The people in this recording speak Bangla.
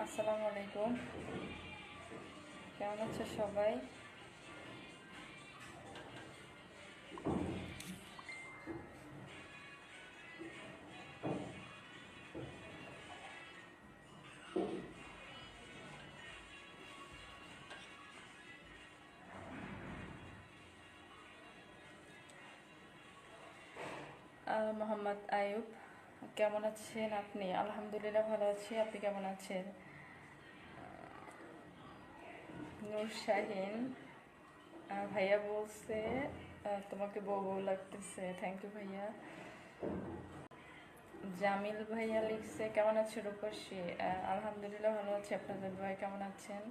আসসালামু আলাইকুম। কেমন আছে সবাই? মোহাম্মদ আয়ুব, কেমন আছেন আপনি? আলহামদুলিল্লাহ ভালো আছি। আপনি কেমন আছেন? নূর শাহিন ভাইয়া বলছে তোমাকে বউ বউ লাগতেছে। থ্যাংক ইউ ভাইয়া। জামিল ভাইয়া লিখছে কেমন আছে রূপসী? আলহামদুলিল্লাহ ভালো আছি। আপনাদের ভাই কেমন আছেন?